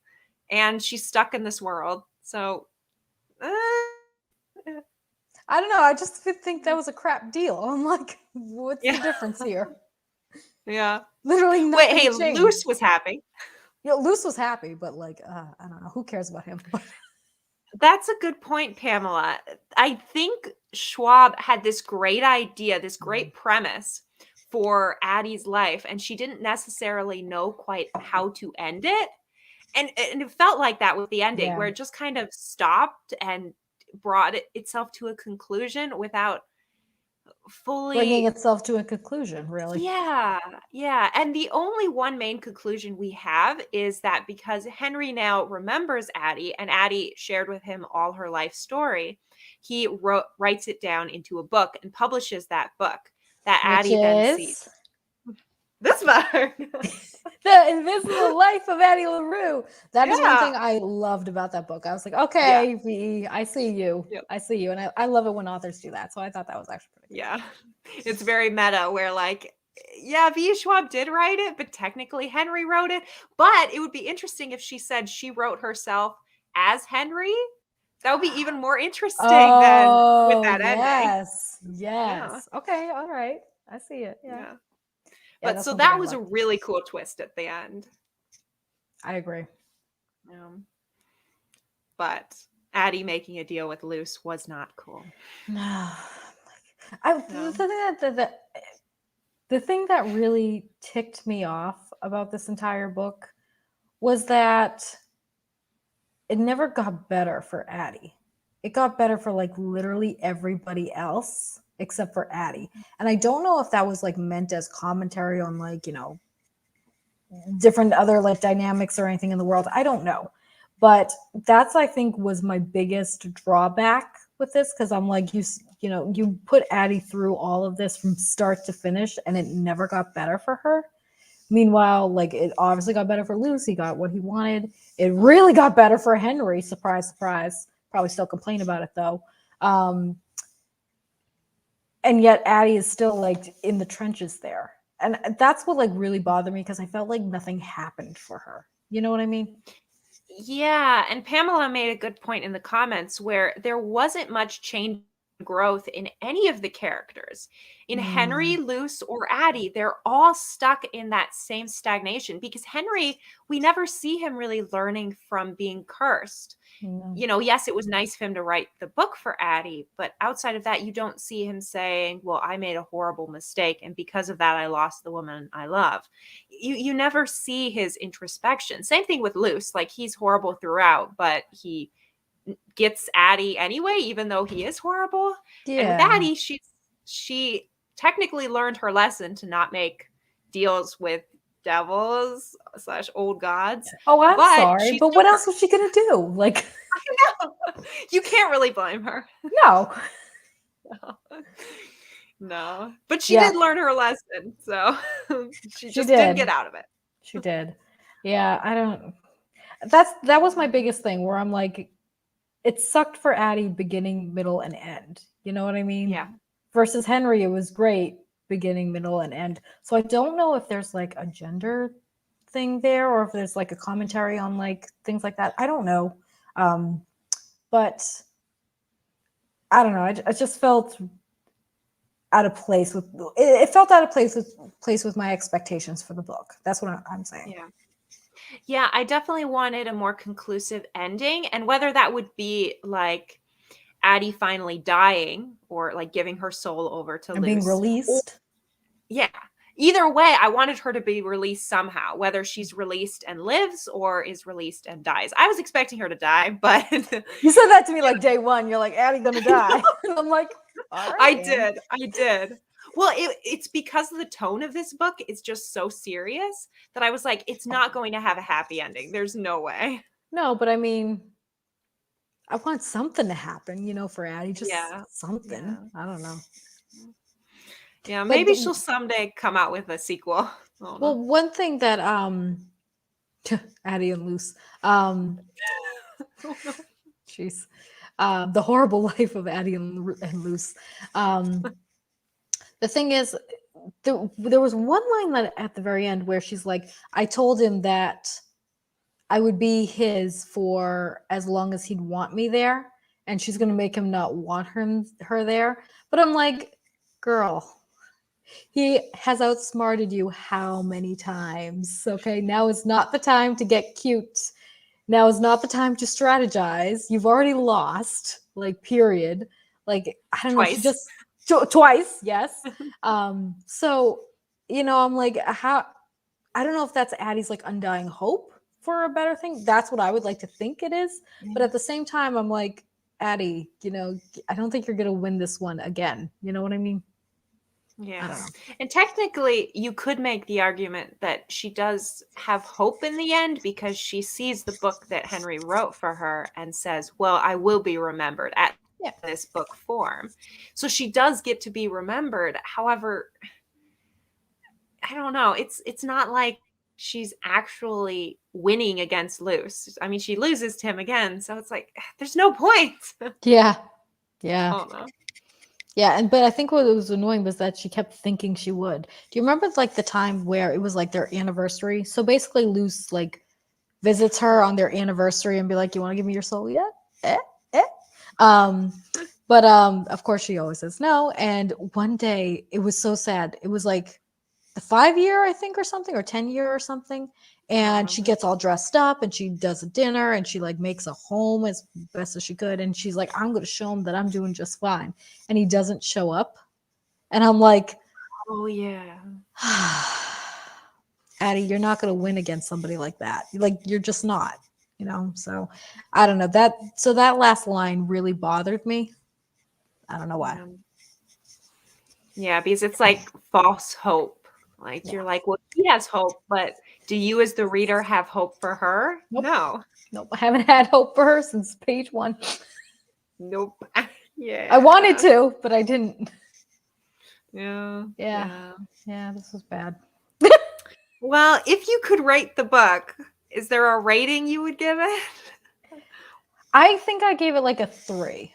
and she's stuck in this world. So, I don't know. I just think that was a crap deal. I'm like, what's the difference here? Yeah, literally nothing. Wait, hey, changed. Luce was happy. Yeah, Luce was happy, but I don't know. Who cares about him? That's a good point, Pamela. I think Schwab had this great idea, this great premise for Addie's life, and she didn't necessarily know quite how to end it. And it felt like that with the ending, Yeah. where it just kind of stopped and brought itself to a conclusion without bringing fully. itself to a conclusion, really. Yeah, yeah. And the only one main conclusion we have is that because Henry now remembers Addie and Addie shared with him all her life story, he writes it down into a book and publishes that book that Which Addie then sees. is This book. The Invisible Life of Addie Larue. That is one Yeah. thing I loved about that book. I was like, okay, V, I see you. Yep. I see you. And I love it when authors do that. So I thought that was actually pretty good. Yeah. It's very meta where like, yeah, V. Schwab did write it, but technically Henry wrote it. But it would be interesting if she said she wrote herself as Henry. That would be even more interesting than with that ending. Yes. Yeah. Okay. All right. I see it. Yeah. Yeah. But that's so something that I was a liked. really cool twist at the end. I agree. But Addie making a deal with Luce was not cool. No. No. The thing that really ticked me off about this entire book was that it never got better for Addie. It got better for like literally everybody else except for Addie. And I don't know if that was like meant as commentary on like, you know, different other like dynamics or anything in the world. I don't know. But that's, I think, was my biggest drawback with this, because I'm like, you know, you put Addie through all of this from start to finish and it never got better for her. Meanwhile, like, it obviously got better for Lucy, got what he wanted. It really got better for Henry. Surprise, surprise. Probably still complain about it though. And yet Addie is still like in the trenches there. And that's what like really bothered me, because I felt like nothing happened for her. You know what I mean? Yeah, and Pamela made a good point in the comments where there wasn't much change growth in any of the characters. In Henry, Luce, or Addie, they're all stuck in that same stagnation, because Henry, we never see him really learning from being cursed. You know, yes, it was nice of him to write the book for Addie, but outside of that, you don't see him saying, well, I made a horrible mistake, and because of that, I lost the woman I love. You never see his introspection. Same thing with Luce. Like, he's horrible throughout, but he gets Addie anyway, even though he is horrible. Yeah. And with Addie, she technically learned her lesson to not make deals with devils / old gods. Oh, I'm sorry, but what else was she gonna do? Like, I know. You can't really blame her. No. No. But she did learn her lesson, so she just didn't get out of it. She did. Yeah, I don't. That was my biggest thing, where I'm like, it sucked for Addie beginning, middle, and end. You know what I mean? Yeah. Versus Henry, it was great beginning, middle, and end. So I don't know if there's like a gender thing there, or if there's like a commentary on like things like that. I don't know. But I don't know. I just felt out of place with it. Felt out of place with my expectations for the book. That's what I'm saying. Yeah. Yeah, I definitely wanted a more conclusive ending, and whether that would be like Addie finally dying, or like giving her soul over to and Luce, being released. Yeah. Either way, I wanted her to be released somehow, whether she's released and lives or is released and dies. I was expecting her to die, but you said that to me like day one. You're like, Addie gonna die. And I'm like, all right. I did. Well, it's because of the tone of this book. It's just so serious that I was like, it's not going to have a happy ending. There's no way. No, but I mean, I want something to happen, you know, for Addie. Just something. Yeah. I don't know. Yeah, maybe she'll someday come out with a sequel. Well, one thing that Addie and Luce, jeez, the horrible life of Addie and Luce. The thing is, there was one line that at the very end where she's like, I told him that I would be his for as long as he'd want me there, and she's gonna make him not want her there. But I'm like, girl, he has outsmarted you how many times? Okay, now is not the time to get cute. Now is not the time to strategize. You've already lost, like, period. Like, I don't know, she just twice, yes. So, you know, I'm like, how? I don't know if that's Addie's like undying hope for a better thing. That's what I would like to think it is. Yeah. But at the same time, I'm like, Addie, I don't think you're going to win this one again. You know what I mean? Yeah. I don't know. And technically, you could make the argument that she does have hope in the end because she sees the book that Henry wrote for her and says, well, I will be remembered at this book form. So she does get to be remembered. However, I don't know. It's not like she's actually winning against Luce. I mean, she loses to him again. So it's like, there's no point. Yeah. Yeah. I don't know. Yeah, but I think what was annoying was that she kept thinking she would. Do you remember like the time where it was like their anniversary? So basically Luce like visits her on their anniversary and be like, "You want to give me your soul yet?" But of course she always says no. And one day it was so sad. It was like the 5-year, I think, or something, or 10-year or something. And she gets all dressed up and she does a dinner and she like makes a home as best as she could. And she's like, I'm going to show him that I'm doing just fine. And he doesn't show up. And I'm like, oh, yeah. Addie, you're not going to win against somebody like that. Like, you're just not, So I don't know So that last line really bothered me. I don't know why. Yeah, because it's like false hope. Like you're like, well, she has hope, but do you as the reader have hope for her? Nope. Nope. I haven't had hope for her since page 1. Nope. Yeah. I wanted to, but I didn't. Yeah. Yeah, this was bad. Well, if you could rate the book, is there a rating you would give it? I think I gave it like a 3.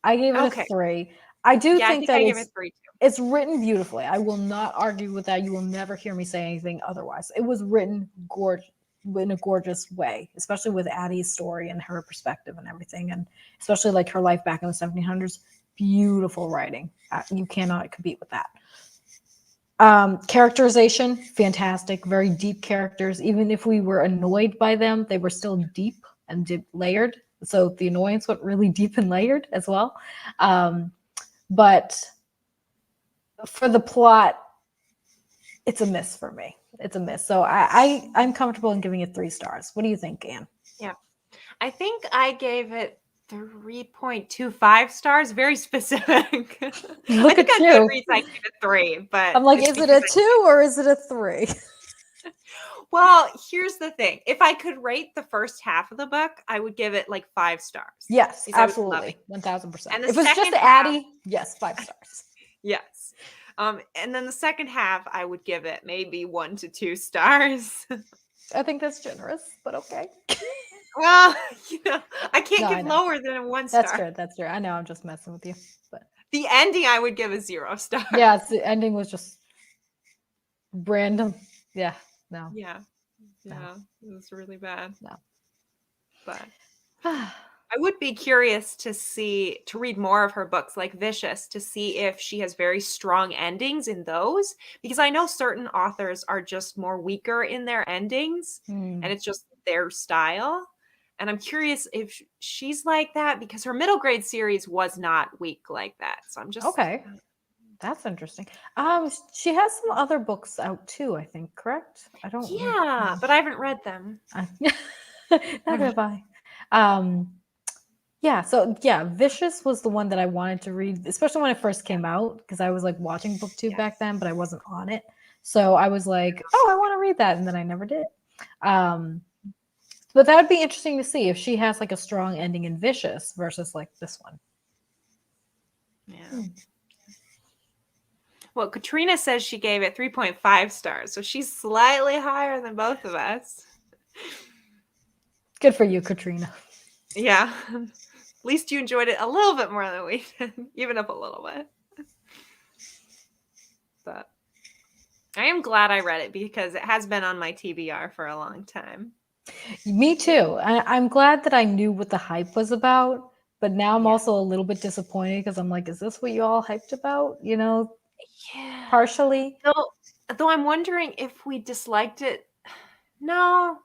I gave it a 3. I do think that I give it 3 too. It's written beautifully. I will not argue with that. You will never hear me say anything otherwise. It was written in a gorgeous way, especially with Addie's story and her perspective and everything, and especially like her life back in the 1700s. Beautiful writing. You cannot compete with that. Characterization, fantastic. Very deep characters. Even if we were annoyed by them, they were still deep and layered. So the annoyance went really deep and layered as well. But for the plot, it's a miss for me. It's a miss. So I'm comfortable in giving it 3 stars. What do you think, Anne? Yeah. I think I gave it 3.25 stars. Very specific. Look at you. Goodreads, I gave it 3, but I'm like, is it a 2 or is it a 3? Well, here's the thing. If I could rate the first half of the book, I would give it like 5 stars. Yes, absolutely. 1000%. And if it's just Addie, yes, 5 stars. Yes. And then the second half, I would give it maybe 1 to 2 stars. I think that's generous, but okay. Well, I can't give lower than a 1 star. That's true. I know, I'm just messing with you. But the ending, I would give a 0 star. Yeah, the ending was just random. Yeah, no. Yeah, it was really bad. No. But I would be curious to read more of her books like Vicious to see if she has very strong endings in those, because I know certain authors are just more weaker in their endings and it's just their style. And I'm curious if she's like that, because her middle grade series was not weak like that. So I'm just okay. That's interesting. She has some other books out too, I think, correct? I don't Yeah, but I haven't read them. Neither have I. Yeah, so Vicious was the one that I wanted to read, especially when it first came out, because I was like watching BookTube back then, but I wasn't on it. So I was like, oh, I want to read that, and then I never did. But that would be interesting to see if she has like a strong ending in Vicious versus like this one. Yeah. Well, Katrina says she gave it 3.5 stars, so she's slightly higher than both of us. Good for you, Katrina. Yeah. At least you enjoyed it a little bit more than we did, even up a little bit. But I am glad I read it because it has been on my TBR for a long time. Me too. I'm glad that I knew what the hype was about, but now I'm also a little bit disappointed because I'm like, is this what you all hyped about? Yeah. Partially. Though I'm wondering if we disliked it. No.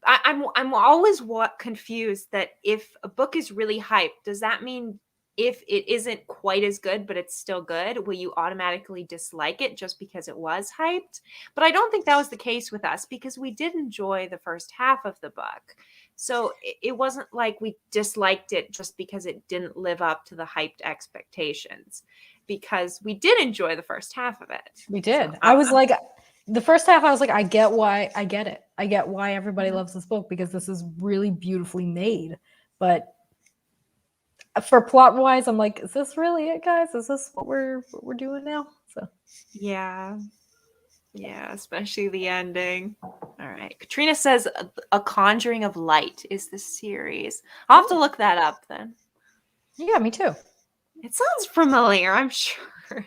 I'm always confused that if a book is really hyped, does that mean if it isn't quite as good, but it's still good, will you automatically dislike it just because it was hyped? But I don't think that was the case with us because we did enjoy the first half of the book. So it wasn't like we disliked it just because it didn't live up to the hyped expectations, because we did enjoy the first half of it. We did. So, I was like, the first half, I was like, I get it. I get why everybody loves this book because this is really beautifully made. But for plot wise, I'm like, is this really it, guys? Is this what we're doing now? So yeah, especially the ending. All right, Katrina says A Conjuring of Light is the series. I'll have to look that up then. Yeah, me too. It sounds familiar, I'm sure.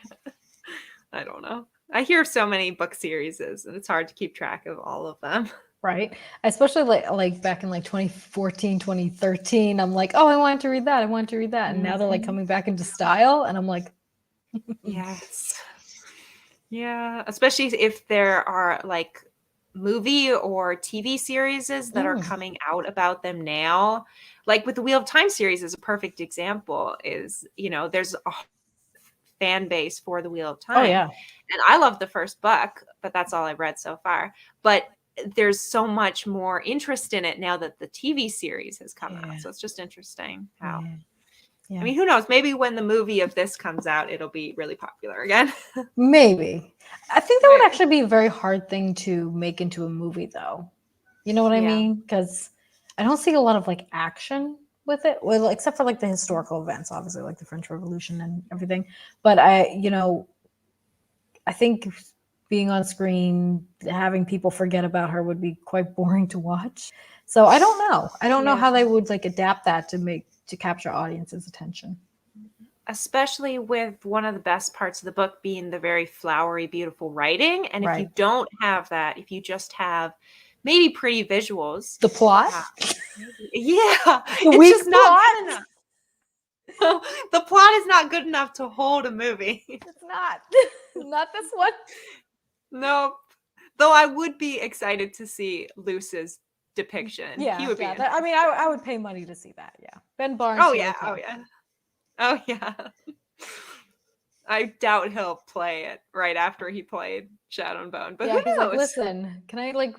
I don't know. I hear so many book series, and it's hard to keep track of all of them. Right. Especially like back in like 2014, 2013, I'm like, oh, I wanted to read that. And now they're like coming back into style. And I'm like, yes. Yeah. Especially if there are like movie or TV series that are coming out about them now. Like with the Wheel of Time series is a perfect example. Is, there's a fan base for the Wheel of Time. Oh, yeah. And I love the first book, but that's all I've read so far. But there's so much more interest in it now that the TV series has come out. So it's just interesting how. Yeah. I mean, who knows? Maybe when the movie of this comes out, it'll be really popular again. Maybe. I think that would actually be a very hard thing to make into a movie, though. You know what I mean? Because I don't see a lot of like action with it, well, except for like the historical events, obviously, like the French Revolution and everything. But I think being on screen, having people forget about her would be quite boring to watch. So I don't know. I don't know how they would like adapt that to capture audience's attention. Especially with one of the best parts of the book being the very flowery, beautiful writing. And if you don't have that, if you just have maybe pretty visuals. The plot? It's just not good enough. The plot is not good enough to hold a movie. It's not. Not this one. Nope. Though I would be excited to see Luce's depiction. Yeah, he would be. I mean, I would pay money to see that. Yeah, Ben Barnes. Oh yeah. I doubt he'll play it right after he played Shadow and Bone. But who knows? He's like, listen, can I like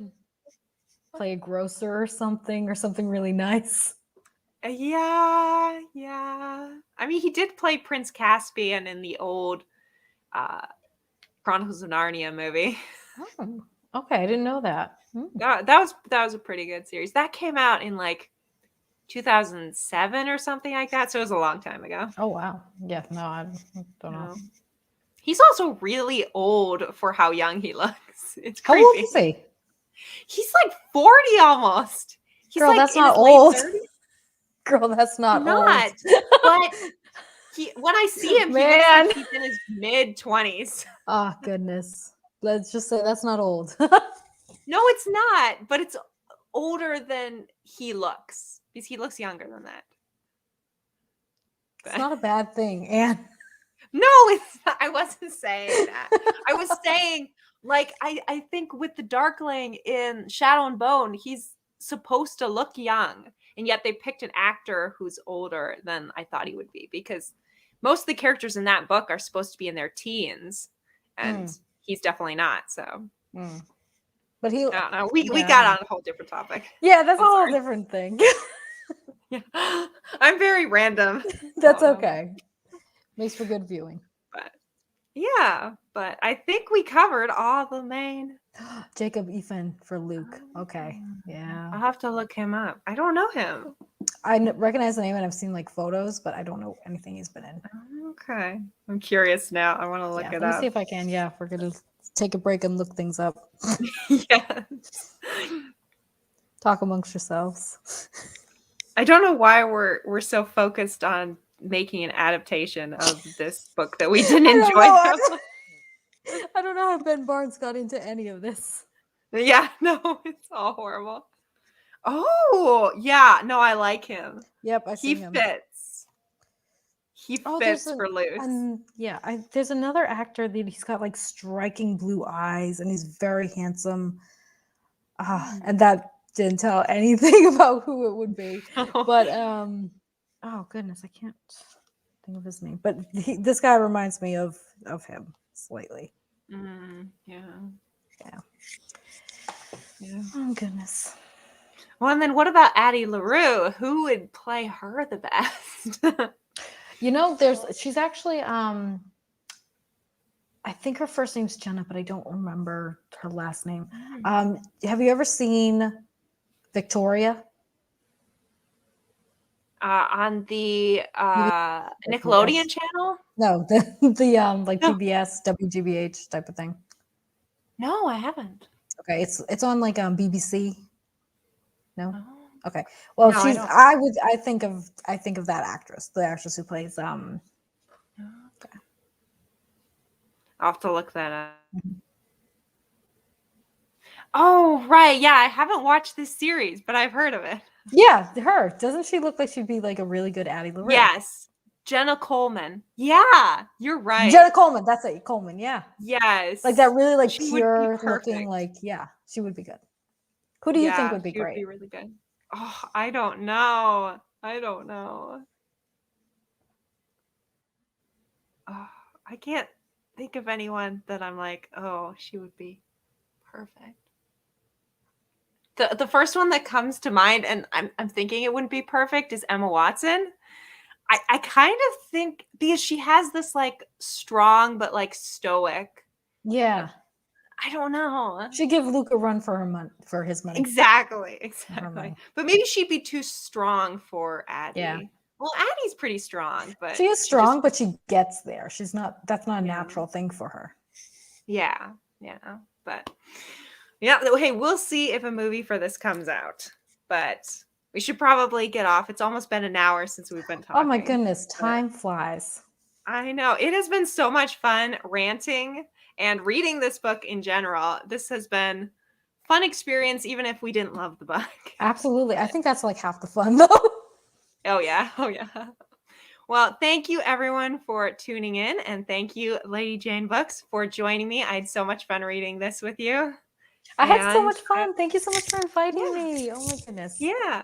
play a grocer or something really nice? Yeah. I mean, he did play Prince Caspian in the old Chronicles of Narnia movie. Oh, okay, I didn't know that. That was a pretty good series. That came out in like 2007 or something like that. So it was a long time ago. Oh wow. Yeah. No, I don't know. He's also really old for how young he looks. It's creepy. How old is he? He's like 40 almost. He's Girl, like that's not old. Girl, that's not old. But when I see him, he looks like he's in his mid-20s. Oh, goodness. Let's just say that's not old. No, it's not. But it's older than he looks. Because he looks younger than that. It's not a bad thing, Anne. No, it's not. I wasn't saying that. I was saying, like, I think with the Darkling in Shadow and Bone, he's supposed to look young. And yet they picked an actor who's older than I thought he would be. Because most of the characters in that book are supposed to be in their teens. And he's definitely not, so. But he... I don't know. We got on a whole different topic. Yeah, that's a whole different thing. Yeah. I'm very random. That's okay. Makes for good viewing. But I think we covered all the main. Jacob Ethan for Luke. Okay. Yeah. I'll have to look him up. I don't know him. I recognize the name and I've seen like photos, but I don't know anything he's been in. Okay. I'm curious now. I want to look it up. Let me see if I can. Yeah, we're going to take a break and look things up. Yeah. Talk amongst yourselves. I don't know why we're so focused on making an adaptation of this book that we didn't enjoy. I don't know how Ben Barnes got into any of this. Yeah, no, it's all horrible. Oh, yeah, no, I like him. Yep, I see him. He fits for Luce. There's another actor that he's got like striking blue eyes and he's very handsome. And that didn't tell anything about who it would be. But oh goodness, I can't think of his name, but this guy reminds me of him slightly. Yeah. Oh goodness. Well, and then what about Addie Larue? Who would play her the best? She's actually I think her first name's Jenna, but I don't remember her last name. Have you ever seen Victoria? On the Nickelodeon channel? No, the like PBS, WGBH type of thing. No, I haven't. Okay, it's on like BBC. No. Oh. Okay. Well, No, I think of that actress, the actress who plays Okay. I'll have to look that up. Oh, right. Yeah, I haven't watched this series, but I've heard of it. Yeah, her. Doesn't she look like she'd be like a really good Addie Larue? Yes. Jenna Coleman. Yeah, you're right. Jenna Coleman. That's it. Coleman. Yeah. Yes. Like that really like She pure would be looking, like, yeah, she would be good. Who do you think would be she great? Would be really good. Oh, I don't know. Oh, I can't think of anyone that I'm like, oh, she would be perfect. The first one that comes to mind, and I'm thinking it wouldn't be perfect, is Emma Watson. I kind of think because she has this like strong but like stoic. Yeah. I don't know. She'd give Luke a run for his money. Exactly. But maybe she'd be too strong for Addie. Yeah. Well, Addie's pretty strong, but she is strong, but she gets there. That's not a natural thing for her. Yeah. But yeah, hey, we'll see if a movie for this comes out. But we should probably get off. It's almost been an hour since we've been talking. Oh my goodness, time flies. I know. It has been so much fun ranting and reading this book in general. This has been fun experience, even if we didn't love the book. Absolutely. I think that's like half the fun, though. Oh, yeah. Well, thank you, everyone, for tuning in. And thank you, Lady Jane Books, for joining me. I had so much fun reading this with you. I had so much fun. Thank you so much for inviting me. Oh, my goodness. Yeah.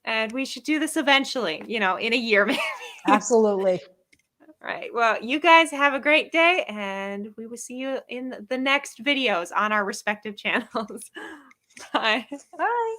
And we should do this eventually, in a year, maybe. Absolutely. All right. Well, you guys have a great day, and we will see you in the next videos on our respective channels. Bye. Bye.